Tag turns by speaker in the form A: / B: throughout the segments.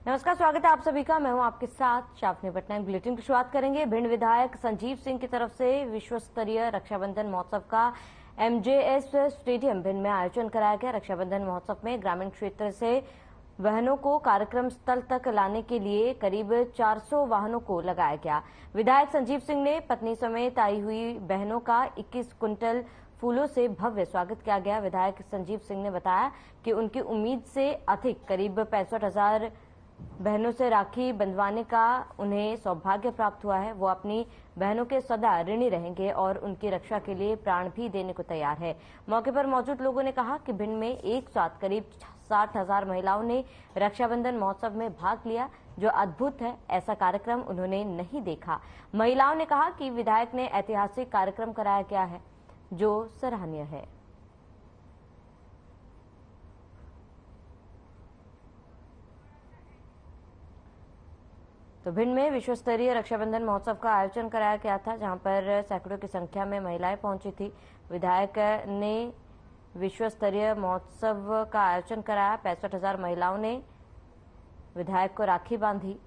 A: नमस्कार, स्वागत है आप सभी का। मैं हूं आपके साथ शाफनी पटनायक। बुलेटिन की शुरुआत करेंगे। भिंड विधायक संजीव सिंह की तरफ से विश्व स्तरीय रक्षाबंधन महोत्सव का एमजेएस स्टेडियम भिंड में आयोजन कराया गया। रक्षाबंधन महोत्सव में ग्रामीण क्षेत्र से बहनों को कार्यक्रम स्थल तक लाने के लिए करीब 400 वाहनों को लगाया गया। विधायक संजीव सिंह ने पत्नी समेत आई हुई बहनों का 21 कुंटल फूलों से भव्य स्वागत किया गया। विधायक संजीव सिंह ने बताया कि उनकी उम्मीद से अधिक करीब 65,000 बहनों से राखी बंधवाने का उन्हें सौभाग्य प्राप्त हुआ है। वो अपनी बहनों के सदा ऋणी रहेंगे और उनकी रक्षा के लिए प्राण भी देने को तैयार है। मौके पर मौजूद लोगों ने कहा कि भिंड में एक साथ करीब 60,000 महिलाओं ने रक्षाबंधन महोत्सव में भाग लिया, जो अद्भुत है। ऐसा कार्यक्रम उन्होंने नहीं देखा। महिलाओं ने कहा कि विधायक ने ऐतिहासिक कार्यक्रम कराया गया है, जो सराहनीय है। तो भिंड में विश्व स्तरीय रक्षाबंधन महोत्सव का आयोजन कराया गया था, जहां पर सैकड़ों की संख्या में महिलाएं पहुंची थी। विधायक ने विश्व स्तरीय महोत्सव का आयोजन कराया। 65,000 महिलाओं ने विधायक को राखी बांधी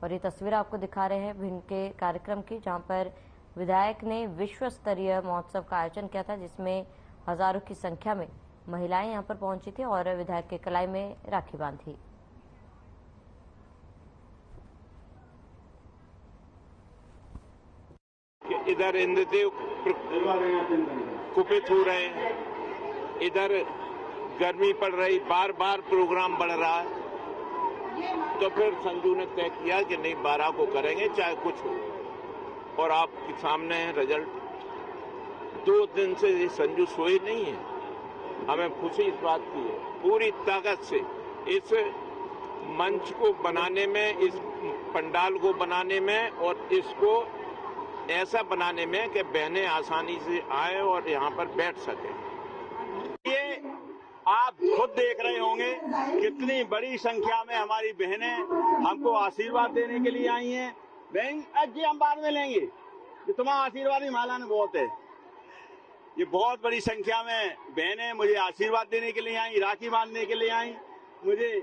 A: और ये तस्वीर आपको दिखा रहे हैं भिंड के कार्यक्रम की, जहां पर विधायक ने विश्व स्तरीय महोत्सव का आयोजन किया था, जिसमें हजारों की संख्या में महिलाएं यहां पर पहुंची थी और विधायक के कलाई में राखी बांधी।
B: इधर इंद्रदेव कुपित हो रहे हैं, इधर गर्मी पड़ रही, बार बार प्रोग्राम बढ़ रहा है, तो फिर संजू ने तय किया कि नहीं 12 को करेंगे चाहे कुछ हो। और आपके सामने है रिजल्ट। 2 दिन से ये संजू सोए नहीं है। हमें खुशी इस बात की है, पूरी ताकत से इस मंच को बनाने में, इस पंडाल को बनाने में और इसको ऐसा बनाने में कि बहनें आसानी से आए और यहाँ पर बैठ सके।
C: ये आप खुद देख रहे होंगे कितनी बड़ी संख्या में हमारी बहनें हमको आशीर्वाद देने के लिए आई हैं। बहन जी हम बाद में लेंगे, कि तुम्हारा आशीर्वाद ही माला ने बहुत है। ये बहुत बड़ी संख्या में बहनें मुझे आशीर्वाद देने के लिए आई, राखी बांधने के लिए आई, मुझे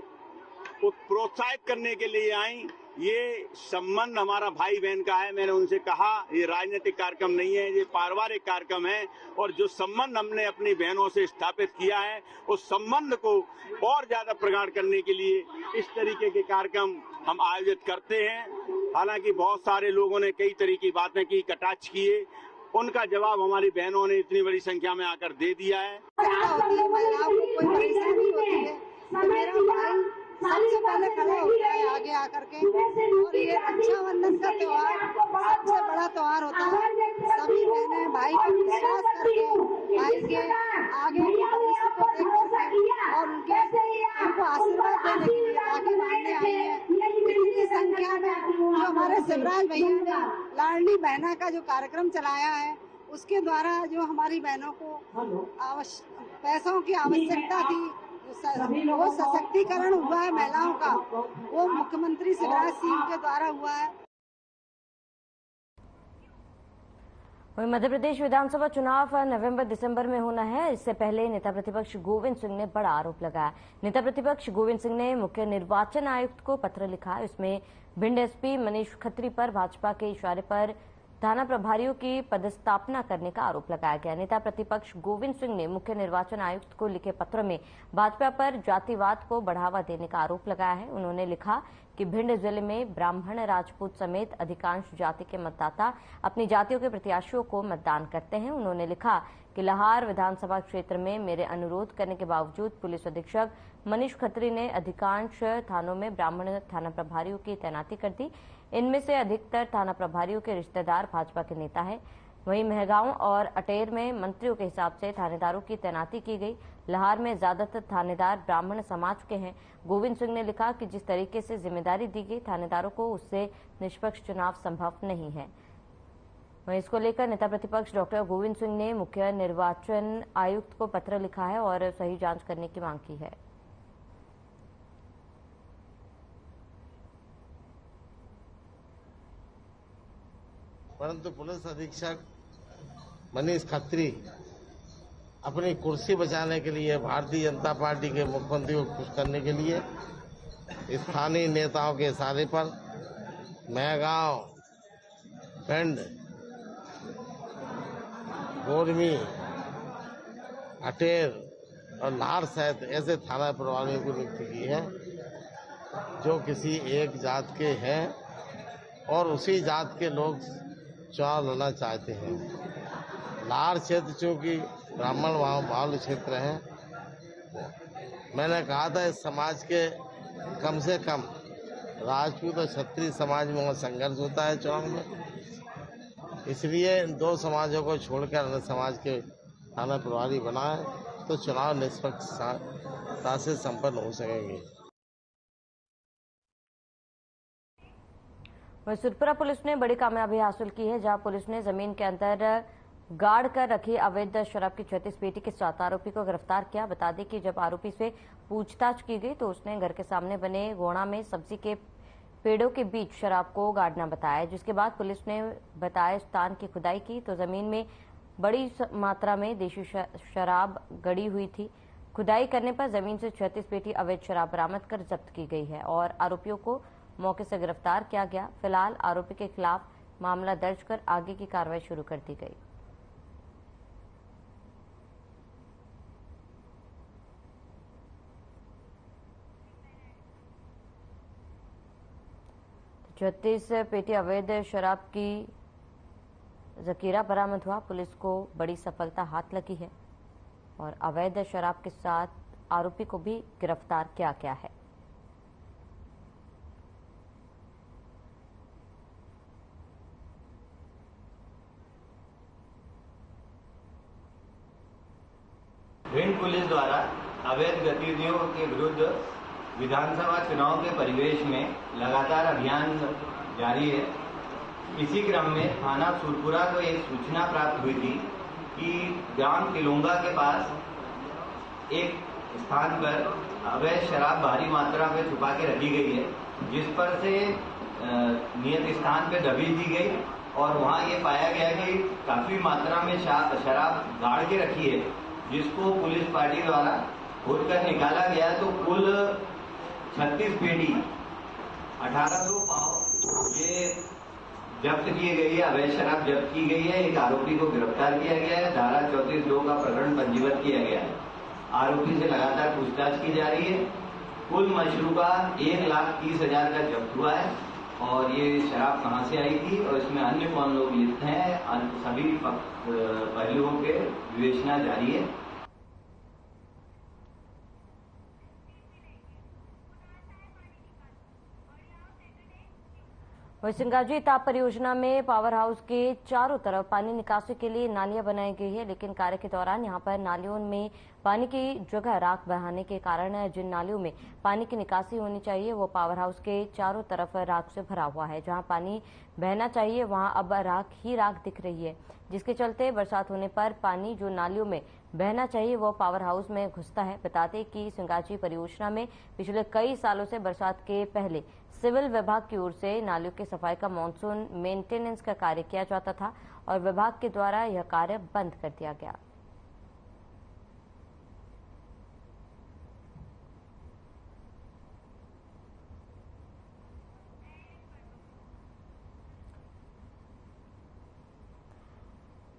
C: प्रोत्साहित करने के लिए आई। ये संबंध हमारा भाई बहन का है। मैंने उनसे कहा ये राजनीतिक कार्यक्रम नहीं है, ये पारिवारिक कार्यक्रम है। और जो संबंध हमने अपनी बहनों से स्थापित किया है, उस संबंध को और ज्यादा प्रगाढ़ करने के लिए इस तरीके के कार्यक्रम हम आयोजित करते हैं। हालांकि बहुत सारे लोगों ने कई तरह की बातें की, कटाक्ष किए, उनका जवाब हमारी बहनों ने इतनी बड़ी संख्या में आकर दे दिया है।
D: सबसे पहले खड़ा होता है आगे आकर के, और ये रक्षाबंधन का त्योहार सबसे बड़ा त्योहार होता है। सभी बहनें भाई का विश्वास करके, भाई के आगे के भविष्य को देख करके और उनको आशीर्वाद देने के लिए राखी बांधने आई है। इतनी संख्या में जो हमारे शिवराज भैया ने लाडली बहना का जो कार्यक्रम चलाया है, उसके द्वारा जो हमारी बहनों को पैसों की आवश्यकता थी, वो सशक्तिकरण हुआ है महिलाओं का, वो मुख्यमंत्री शिवराज सिंह के द्वारा हुआ है।
A: वहीं मध्य प्रदेश विधानसभा चुनाव नवंबर-दिसंबर में होना है। इससे पहले नेता प्रतिपक्ष गोविंद सिंह ने बड़ा आरोप लगाया। नेता प्रतिपक्ष गोविंद सिंह ने मुख्य निर्वाचन आयुक्त को पत्र लिखा। इसमें भिंड एसपी मनीष खत्री पर भाजपा के इशारे पर थाना प्रभारियों की पदस्थापना करने का आरोप लगाया गया। नेता प्रतिपक्ष गोविंद सिंह ने मुख्य निर्वाचन आयुक्त को लिखे पत्र में भाजपा पर जातिवाद को बढ़ावा देने का आरोप लगाया है। उन्होंने लिखा कि भिंड जिले में ब्राह्मण, राजपूत समेत अधिकांश जाति के मतदाता अपनी जातियों के प्रत्याशियों को मतदान करते हैं। उन्होंने लिखा कि लाहार विधानसभा क्षेत्र में मेरे अनुरोध करने के बावजूद पुलिस अधीक्षक मनीष खत्री ने अधिकांश थानों में ब्राह्मण थाना प्रभारियों की तैनाती कर दी। इनमें से अधिकतर थाना प्रभारियों के रिश्तेदार भाजपा के नेता हैं। वहीं महगांव और अटेर में मंत्रियों के हिसाब से थानेदारों की तैनाती की गई। लाहार में ज्यादातर थानेदार ब्राह्मण समाज के हैं। गोविंद सिंह ने लिखा कि जिस तरीके से जिम्मेदारी दी गई थानेदारों को, उससे निष्पक्ष चुनाव संभव नहीं है। वहीं इसको लेकर नेता प्रतिपक्ष डॉक्टर गोविंद सिंह ने मुख्य निर्वाचन आयुक्त को पत्र लिखा है और सही जांच करने की मांग की है।
E: परंतु पुलिस अधीक्षक मनीष खत्री अपनी कुर्सी बचाने के लिए, भारतीय जनता पार्टी के मुख्यमंत्री को खुश करने के लिए स्थानीय नेताओं के इशारे पर मैगांव, पिंड, गोरमी, अटेर और लार सहित ऐसे थाना प्रभारियों को नियुक्त की है जो किसी एक जात के हैं और उसी जात के लोग चुनाव लड़ना चाहते हैं। लार क्षेत्र चूंकि ब्राह्मण बाहुल्य क्षेत्र है, मैंने कहा था इस समाज के कम से कम राजपूत और क्षत्रिय समाज में संघर्ष होता है चुनाव में, इसलिए इन दो समाजों को छोड़कर अन्य समाज के थाना प्रभारी बनाए तो चुनाव निष्पक्षता से संपन्न हो सकेंगे।
A: वहीं सुरपुरा पुलिस ने बड़ी कामयाबी हासिल की है, जहां पुलिस ने जमीन के अंदर गाड़ कर रखी अवैध शराब की 36 पेटी के 7 आरोपी को गिरफ्तार किया। बता दें कि जब आरोपी से पूछताछ की गई तो उसने घर के सामने बने गोणा में सब्जी के पेड़ों के बीच शराब को गाड़ना बताया, जिसके बाद पुलिस ने बताए स्थान की खुदाई की तो जमीन में बड़ी मात्रा में देशी शराब गड़ी हुई थी। खुदाई करने पर जमीन से 36 पेटी अवैध शराब बरामद कर जब्त की गई है और आरोपियों को मौके से गिरफ्तार किया गया। फिलहाल आरोपी के खिलाफ मामला दर्ज कर आगे की कार्रवाई शुरू कर दी गई। तो 36 पेटी अवैध शराब की जखीरा बरामद हुआ। पुलिस को बड़ी सफलता हाथ लगी है और अवैध शराब के साथ आरोपी को भी गिरफ्तार किया गया है।
F: भिंड पुलिस द्वारा अवैध गतिविधियों के विरुद्ध विधानसभा चुनाव के परिवेश में लगातार अभियान जारी है। इसी क्रम में थाना सुरपुरा को एक सूचना प्राप्त हुई थी कि ग्राम तिलोंगा के पास एक स्थान पर अवैध शराब भारी मात्रा में छुपा के रखी गई है, जिस पर से नियत स्थान पर दबीज दी गई और वहां ये पाया गया कि काफी मात्रा में शराब गाड़ के रखी है, जिसको पुलिस पार्टी द्वारा खोद कर निकाला गया तो कुल 36 पेटी 1800 पाव ये जब्त की गई है, अवैध शराब जब्त की गई है। एक आरोपी को गिरफ्तार किया गया है, धारा 34(2) का प्रकरण पंजीबद्ध किया गया है। आरोपी से लगातार पूछताछ की जा रही है। कुल मशरूबा 1,30,000 का जब्त हुआ है और ये शराब कहां से आई थी और इसमें अन्य कौन लोग लिप्त हैं, सभी पहलुओं के विवेचना जारी है।
A: सिंगाजी ताप परियोजना में पावर हाउस के चारों तरफ पानी निकासी के लिए नालियां बनाई गई है, लेकिन कार्य के दौरान यहां पर नालियों में पानी की जगह राख बहाने के कारण जिन नालियों में पानी की निकासी होनी चाहिए वो पावर हाउस के चारों तरफ राख से भरा हुआ है। जहां पानी बहना चाहिए वहां अब राख ही राख दिख रही है, जिसके चलते बरसात होने पर पानी जो नालियों में बहना चाहिए वो पावर हाउस में घुसता है। बता दें कि सिंगाजी परियोजना में पिछले कई सालों से बरसात के पहले सिविल विभाग की ओर से नालियों की सफाई का मॉनसून मेंटेनेंस का कार्य किया जाता था और विभाग के द्वारा यह कार्य बंद कर दिया गया।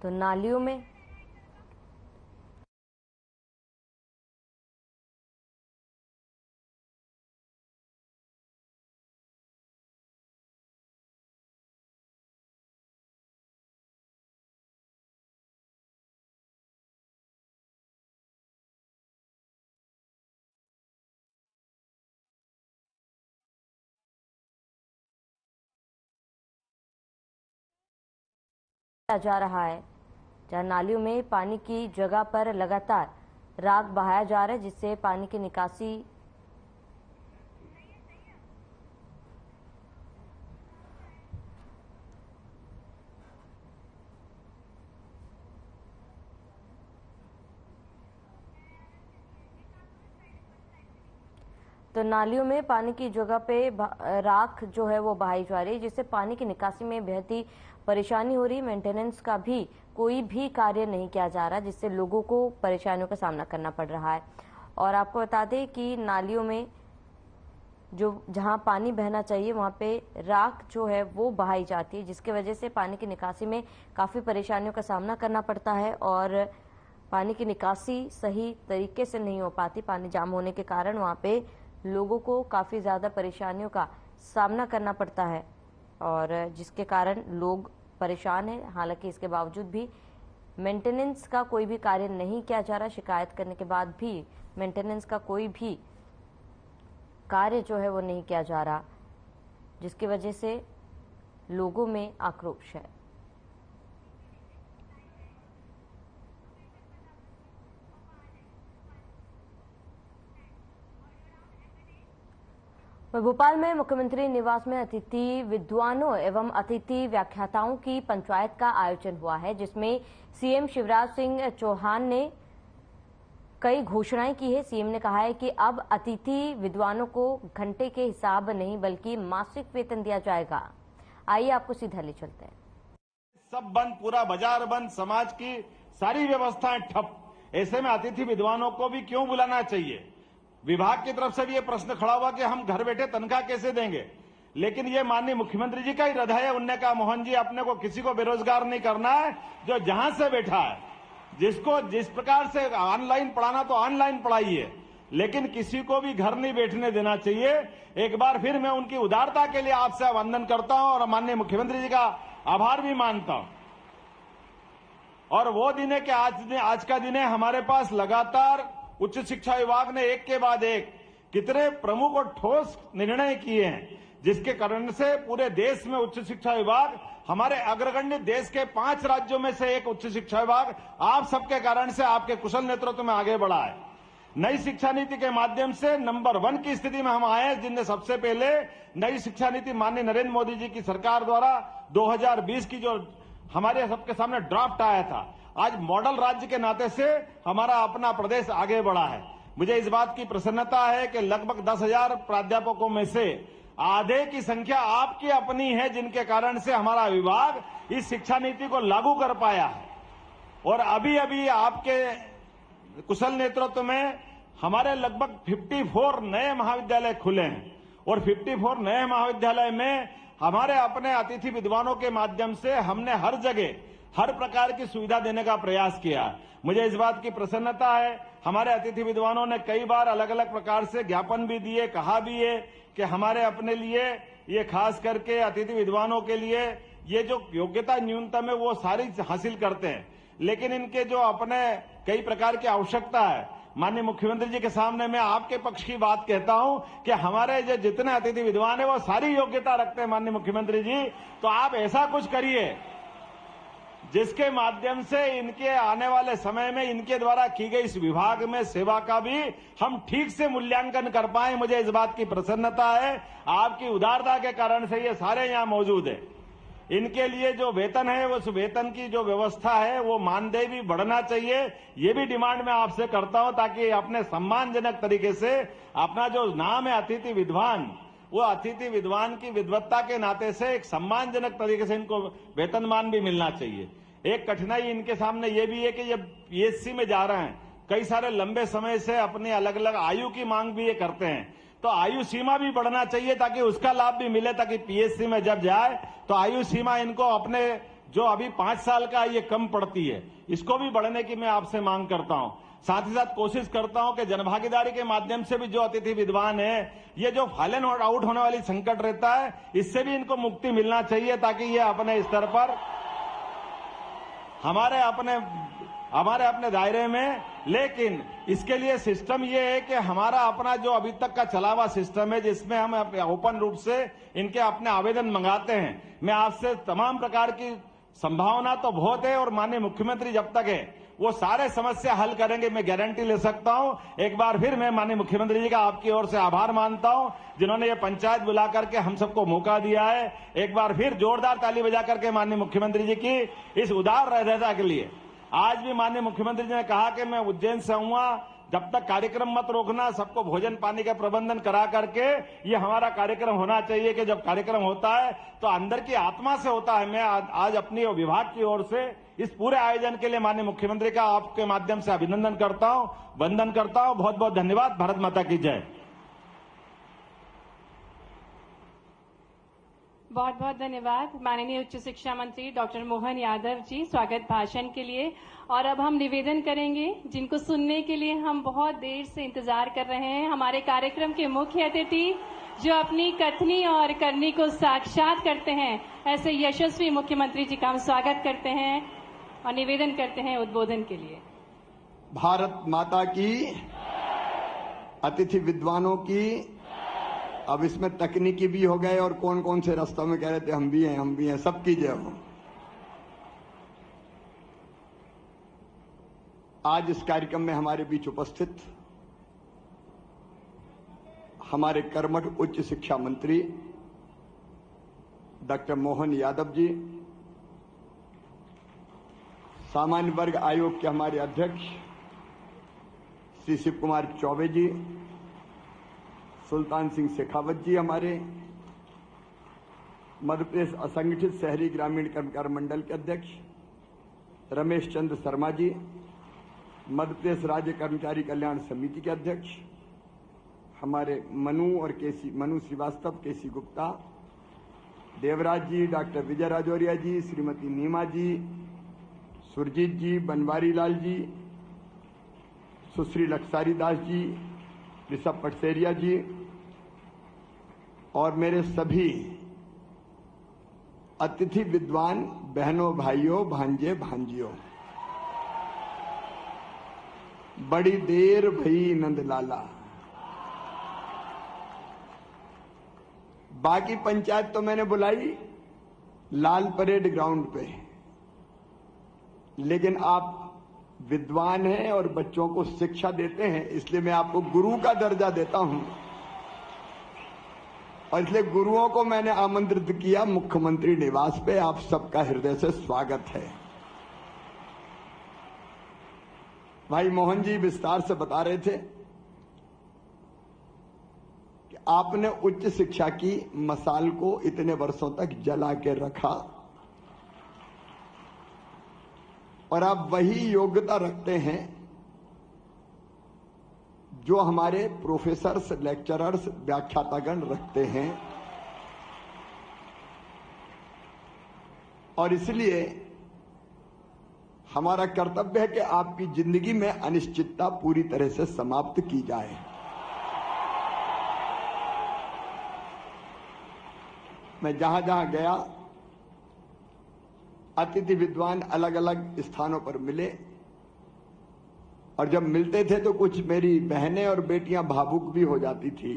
A: तो नालियों में जा रहा है, जहां नालियों में पानी की जगह पर लगातार राख बहाया जा रहा है, जिससे पानी की निकासी तो नालियों में पानी की जगह पे राख जो है वो बहाई जा रही है, जिससे पानी की निकासी में बेहद ही परेशानी हो रही। मेंटेनेंस का भी कोई भी कार्य नहीं किया जा रहा, जिससे लोगों को परेशानियों का सामना करना पड़ रहा है। और आपको बता दें कि नालियों में जहां पानी बहना चाहिए वहां पे राख जो है वो बहाई जाती है, जिसकी वजह से पानी की निकासी में काफी परेशानियों का सामना करना पड़ता है और पानी की निकासी सही तरीके से नहीं हो पाती। पानी जाम होने के कारण वहां पे लोगों को काफी ज्यादा परेशानियों का सामना करना पड़ता है और जिसके कारण लोग परेशान हैं। हालांकि इसके बावजूद भी मेंटेनेंस का कोई भी कार्य नहीं किया जा रहा। शिकायत करने के बाद भी मेंटेनेंस का कोई भी कार्य जो है वो नहीं किया जा रहा, जिसकी वजह से लोगों में आक्रोश है। भोपाल में मुख्यमंत्री निवास में अतिथि विद्वानों एवं अतिथि व्याख्याताओं की पंचायत का आयोजन हुआ है, जिसमें सीएम शिवराज सिंह चौहान ने कई घोषणाएं की है। सीएम ने कहा है कि अब अतिथि विद्वानों को घंटे के हिसाब नहीं बल्कि मासिक वेतन दिया जाएगा। आइए आपको सीधा ले चलते हैं।
G: सब बंद, पूरा बाजार बंद, समाज की सारी व्यवस्थाएं ठप। ऐसे में अतिथि विद्वानों को भी क्यों बुलाना चाहिए? विभाग की तरफ से भी ये प्रश्न खड़ा हुआ कि हम घर बैठे तनख्वाह कैसे देंगे, लेकिन ये माननीय मुख्यमंत्री जी का ही हृदय है। उनने कहा मोहन जी अपने को किसी को बेरोजगार नहीं करना है, जो जहां से बैठा है जिसको जिस प्रकार से ऑनलाइन पढ़ाना तो ऑनलाइन पढ़ाइए, लेकिन किसी को भी घर नहीं बैठने देना चाहिए। एक बार फिर मैं उनकी उदारता के लिए आपसे वंदन करता हूं और माननीय मुख्यमंत्री जी का आभार भी मानता हूं। और वो दिन है कि आज का दिन है, हमारे पास लगातार उच्च शिक्षा विभाग ने एक के बाद एक कितने प्रमुख और ठोस निर्णय किए हैं, जिसके कारण से पूरे देश में उच्च शिक्षा विभाग हमारे अग्रगण्य देश के 5 राज्यों में से एक उच्च शिक्षा विभाग आप सबके कारण से, आपके कुशल नेतृत्व में आगे बढ़ा है। नई शिक्षा नीति के माध्यम से नंबर 1 की स्थिति में हम आए हैं, जिनने सबसे पहले नई शिक्षा नीति माननीय नरेंद्र मोदी जी की सरकार द्वारा 2020 की जो हमारे सबके सामने ड्राफ्ट आया था, आज मॉडल राज्य के नाते से हमारा अपना प्रदेश आगे बढ़ा है। मुझे इस बात की प्रसन्नता है कि लगभग 10,000 प्राध्यापकों में से आधे की संख्या आपकी अपनी है, जिनके कारण से हमारा विभाग इस शिक्षा नीति को लागू कर पाया है। और अभी अभी आपके कुशल नेतृत्व में हमारे लगभग 54 नए महाविद्यालय खुले हैं और 54 नए महाविद्यालय में हमारे अपने अतिथि विद्वानों के माध्यम से हमने हर जगह हर प्रकार की सुविधा देने का प्रयास किया। मुझे इस बात की प्रसन्नता है, हमारे अतिथि विद्वानों ने कई बार अलग अलग प्रकार से ज्ञापन भी दिए, कहा भी है कि हमारे अपने लिए ये खास करके अतिथि विद्वानों के लिए ये जो योग्यता न्यूनतम है वो सारी हासिल करते हैं, लेकिन इनके जो अपने कई प्रकार की आवश्यकता है, माननीय मुख्यमंत्री जी के सामने मैं आपके पक्ष की बात कहता हूं कि हमारे जो जितने अतिथि विद्वान है वो सारी योग्यता रखते हैं माननीय मुख्यमंत्री जी। तो आप ऐसा कुछ करिए जिसके माध्यम से इनके आने वाले समय में इनके द्वारा की गई इस विभाग में सेवा का भी हम ठीक से मूल्यांकन कर पाए। मुझे इस बात की प्रसन्नता है, आपकी उदारता के कारण से ये सारे यहां मौजूद है। इनके लिए जो वेतन है उस वेतन की जो व्यवस्था है वो मानदेय भी बढ़ना चाहिए, ये भी डिमांड मैं आपसे करता हूं, ताकि अपने सम्मानजनक तरीके से अपना जो नाम है अतिथि विद्वान, वो अतिथि विद्वान की विद्वत्ता के नाते से एक सम्मानजनक तरीके से इनको वेतनमान भी मिलना चाहिए। एक कठिनाई इनके सामने ये भी है कि ये पीएससी में जा रहे हैं, कई सारे लंबे समय से अपनी अलग अलग आयु की मांग भी ये करते हैं, तो आयु सीमा भी बढ़ना चाहिए ताकि उसका लाभ भी मिले, ताकि पीएससी में जब जाए तो आयु सीमा इनको अपने जो अभी 5 साल का ये कम पड़ती है, इसको भी बढ़ने की मैं आपसे मांग करता हूं। साथ ही साथ कोशिश करता हूं कि जनभागीदारी के माध्यम से भी जो अतिथि विद्वान है, ये जो फॉलन आउट होने वाली संकट रहता है, इससे भी इनको मुक्ति मिलना चाहिए, ताकि ये अपने स्तर पर हमारे अपने दायरे में। लेकिन इसके लिए सिस्टम ये है कि हमारा अपना जो अभी तक का चला हुआ सिस्टम है, जिसमें हम ओपन रूप से इनके अपने आवेदन मंगाते हैं। मैं आपसे तमाम प्रकार की संभावना तो बहुत है और माननीय मुख्यमंत्री जब तक है वो सारे समस्या हल करेंगे, मैं गारंटी ले सकता हूं। एक बार फिर मैं माननीय मुख्यमंत्री जी का आपकी ओर से आभार मानता हूं, जिन्होंने ये पंचायत बुला करके हम सबको मौका दिया है। एक बार फिर जोरदार ताली बजा करके माननीय मुख्यमंत्री जी की इस उदार हृदयता के लिए। आज भी माननीय मुख्यमंत्री जी ने कहा कि मैं उज्जैन से आऊंगा जब तक कार्यक्रम मत रोकना, सबको भोजन पानी का प्रबंधन करा करके ये हमारा कार्यक्रम होना चाहिए कि जब कार्यक्रम होता है तो अंदर की आत्मा से होता है। मैं आज अपनी विभाग की ओर से इस पूरे आयोजन के लिए माननीय मुख्यमंत्री का आपके माध्यम से अभिनंदन करता हूं, वंदन करता हूं। बहुत बहुत धन्यवाद। भारत माता की जय।
H: बहुत बहुत धन्यवाद माननीय उच्च शिक्षा मंत्री डॉक्टर मोहन यादव जी स्वागत भाषण के लिए। और अब हम निवेदन करेंगे जिनको सुनने के लिए हम बहुत देर से इंतजार कर रहे हैं, हमारे कार्यक्रम के मुख्य अतिथि जो अपनी कथनी और करनी को साक्षात करते हैं, ऐसे यशस्वी मुख्यमंत्री जी का हम स्वागत करते हैं और निवेदन करते हैं उद्बोधन के लिए।
I: भारत माता की, अतिथि विद्वानों की। अब इसमें तकनीकी भी हो गए और कौन कौन से रास्तों में कह रहे थे हम भी हैं, सबकी जय हो। आज इस कार्यक्रम में हमारे बीच उपस्थित हमारे कर्मठ उच्च शिक्षा मंत्री डॉक्टर मोहन यादव जी, सामान्य वर्ग आयोग के हमारे अध्यक्ष श्री शिव कुमार चौबे जी, सुल्तान सिंह शेखावत जी, हमारे मध्य प्रदेश असंगठित शहरी ग्रामीण कर्मकार मंडल के अध्यक्ष रमेश चंद्र शर्मा जी, मध्य प्रदेश राज्य कर्मचारी कल्याण समिति के अध्यक्ष हमारे मनु श्रीवास्तव, केसी गुप्ता, देवराज जी, डॉक्टर विजय राजौरिया जी, श्रीमती नीमा जी, सुरजीत जी, बनवारी लाल जी, सुश्री लक्षारी दास जी, ऋषभ पटसेरिया जी और मेरे सभी अतिथि विद्वान बहनों, भाइयों, भांजे, भांजियों। बड़ी देर भई नंदलाला। बाकी पंचायत तो मैंने बुलाई लाल परेड ग्राउंड पे, लेकिन आप विद्वान हैं और बच्चों को शिक्षा देते हैं, इसलिए मैं आपको गुरु का दर्जा देता हूं और इसलिए गुरुओं को मैंने आमंत्रित किया मुख्यमंत्री निवास पे। आप सबका हृदय से स्वागत है। भाई मोहन जी विस्तार से बता रहे थे कि आपने उच्च शिक्षा की मसाल को इतने वर्षों तक जला के रखा और आप वही योग्यता रखते हैं जो हमारे प्रोफेसर्स, लेक्चरर्स, व्याख्यातागण रखते हैं। और इसलिए हमारा कर्तव्य है कि आपकी जिंदगी में अनिश्चितता पूरी तरह से समाप्त की जाए। मैं जहां जहां गया अतिथि विद्वान अलग अलग स्थानों पर मिले और जब मिलते थे तो कुछ मेरी बहनें और बेटियां भावुक भी हो जाती थी।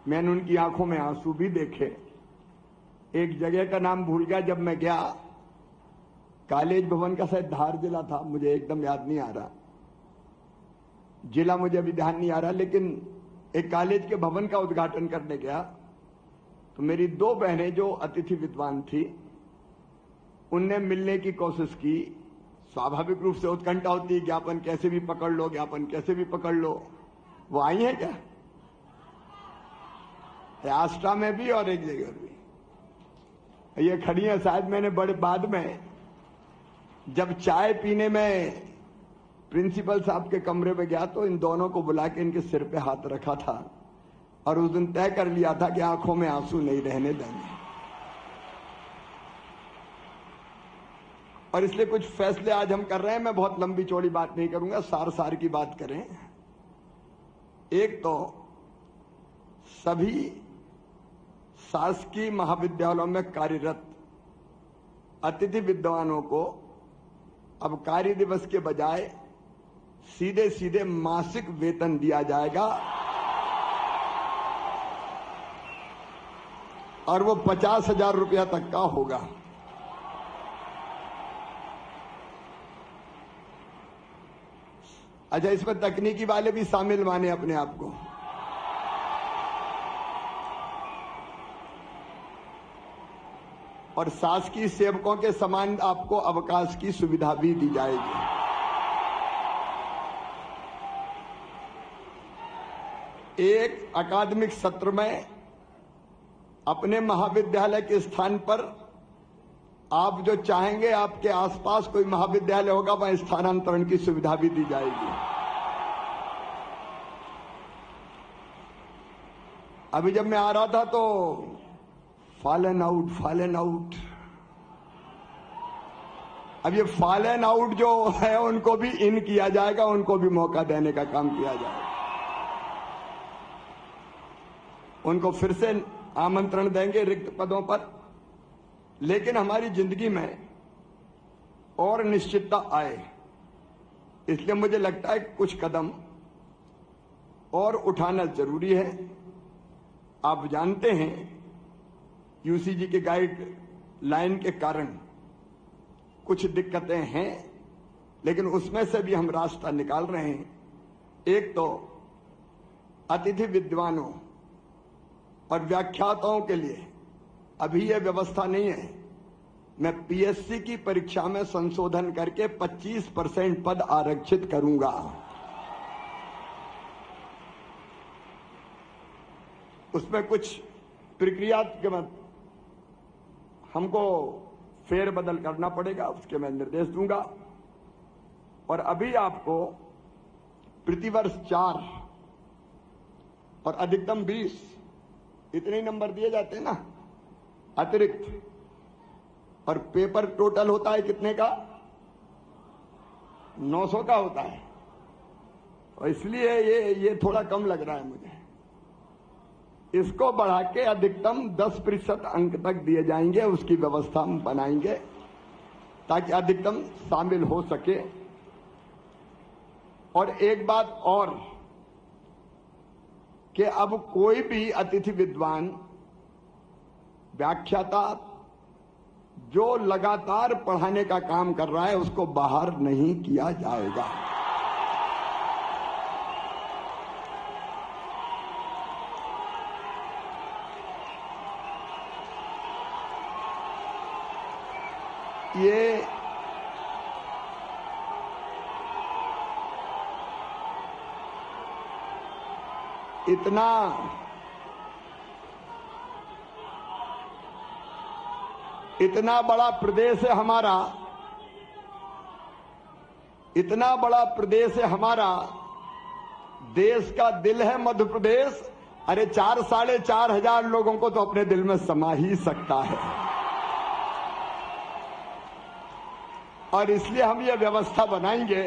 I: मैंने उनकी आंखों में आंसू भी देखे। एक जगह का नाम भूल गया जब मैं गया, कॉलेज भवन का शायद धार जिला था, मुझे एकदम याद नहीं आ रहा, जिला मुझे अभी ध्यान नहीं आ रहा, लेकिन एक कॉलेज के भवन का उद्घाटन करने गया तो मेरी दो बहनें जो अतिथि विद्वान थी उनने मिलने की कोशिश की। स्वाभाविक रूप से उत्कंठा होती है, ज्ञापन कैसे भी पकड़ लो, ज्ञापन कैसे भी पकड़ लो। वो आई है क्या? आस्था में भी और एक जगह भी ये खड़ी है। शायद मैंने बड़े बाद में जब चाय पीने में प्रिंसिपल साहब के कमरे में गया तो इन दोनों को बुला के इनके सिर पे हाथ रखा था और उस दिन तय कर लिया था कि आंखों में आंसू नहीं रहने देंगे। और इसलिए कुछ फैसले आज हम कर रहे हैं। मैं बहुत लंबी चौड़ी बात नहीं करूंगा, सार की बात करें। एक तो सभी शासकीय महाविद्यालयों में कार्यरत अतिथि विद्वानों को अब कार्य दिवस के बजाय सीधे सीधे मासिक वेतन दिया जाएगा और वो 50,000 रुपया तक का होगा। अच्छा, इसमें तकनीकी वाले भी शामिल माने अपने आप को। और शासकीय सेवकों के समान आपको अवकाश की सुविधा भी दी जाएगी। एक अकादमिक सत्र में अपने महाविद्यालय के स्थान पर आप जो चाहेंगे, आपके आसपास कोई महाविद्यालय होगा, वहां स्थानांतरण की सुविधा भी दी जाएगी। अभी जब मैं आ रहा था तो फॉलन आउट। अब ये फॉलन आउट जो है उनको भी इन किया जाएगा, उनको भी मौका देने का काम किया जाएगा। उनको फिर से आमंत्रण देंगे रिक्त पदों पर, लेकिन हमारी जिंदगी में और निश्चितता आए, इसलिए मुझे लगता है कुछ कदम और उठाना जरूरी है। आप जानते हैं यूसीजी के गाइडलाइन के कारण कुछ दिक्कतें हैं, लेकिन उसमें से भी हम रास्ता निकाल रहे हैं। एक तो अतिथि विद्वानों और व्याख्याताओं के लिए अभी यह व्यवस्था नहीं है। मैं पीएससी की परीक्षा में संशोधन करके 25% पद आरक्षित करूंगा। उसमें कुछ प्रक्रिया के बाद हमको फेरबदल करना पड़ेगा, उसके मैं निर्देश दूंगा। और अभी आपको प्रतिवर्ष 4 और अधिकतम 20 इतने नंबर दिए जाते हैं ना अतिरिक्त, और पेपर टोटल होता है कितने का? 900 का होता है, और इसलिए ये थोड़ा कम लग रहा है मुझे। इसको बढ़ा के अधिकतम 10% अंक तक दिए जाएंगे, उसकी व्यवस्था हम बनाएंगे ताकि अधिकतम शामिल हो सके। और एक बात और कि अब कोई भी अतिथि विद्वान व्याख्याता जो लगातार पढ़ाने का काम कर रहा है उसको बाहर नहीं किया जाएगा। ये इतना बड़ा प्रदेश है हमारा, इतना बड़ा प्रदेश है हमारा, देश का दिल है मध्य प्रदेश। अरे 4-4.5 हजार लोगों को तो अपने दिल में समा ही सकता है, और इसलिए हम ये व्यवस्था बनाएंगे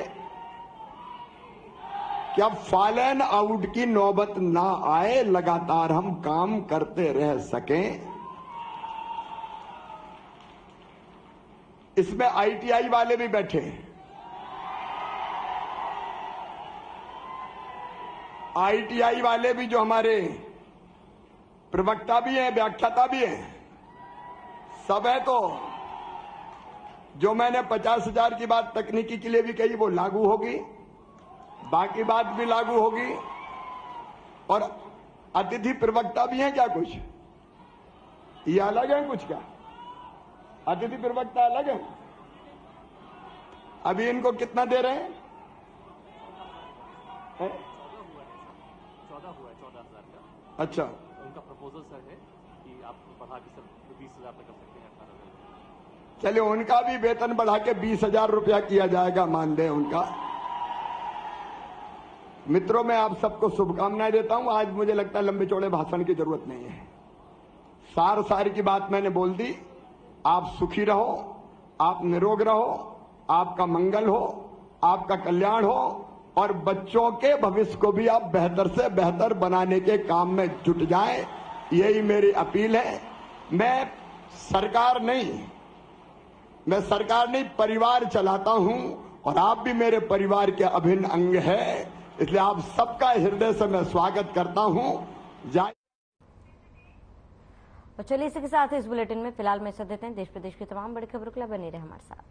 I: कि अब फॉलन आउट की नौबत ना आए, लगातार हम काम करते रह सकें। इसमें आईटीआई वाले भी बैठे हैं। आईटीआई वाले भी जो हमारे प्रवक्ता भी हैं, व्याख्याता भी हैं, सब है। तो जो मैंने 50,000 की बात तकनीकी के लिए भी कही वो लागू होगी, बाकी बात भी लागू होगी। और अतिथि प्रवक्ता भी हैं क्या कुछ? ये अलग है कुछ क्या? अतिथि प्रवक्ता अलग है। अभी इनको कितना दे रहे हैं?
J: 14 हुआ है, 14,000 का।
I: अच्छा,
J: उनका प्रपोजल सर है कि आप बढ़ा के सर 20,000 तक कर सकते हैं, 18,000।
I: चलिए उनका भी वेतन बढ़ा के 20,000 रुपया किया जाएगा, मान दें उनका। मित्रों, मैं आप सबको शुभकामनाएं देता हूं। आज मुझे लगता है लंबे चौड़े भाषण की जरूरत नहीं है, सार की बात मैंने बोल दी। आप सुखी रहो, आप निरोग रहो, आपका मंगल हो, आपका कल्याण हो, और बच्चों के भविष्य को भी आप बेहतर से बेहतर बनाने के काम में जुट जाएं, यही मेरी अपील है। मैं सरकार नहीं परिवार चलाता हूं, और आप भी मेरे परिवार के अभिन्न अंग हैं, इसलिए आप सबका हृदय से मैं स्वागत करता हूं।
A: और चलिए इसी के साथ इस बुलेटिन में फिलहाल में देते हैं। देश प्रदेश की तमाम बड़ी खबरों के लिए बने रहे हमारे साथ।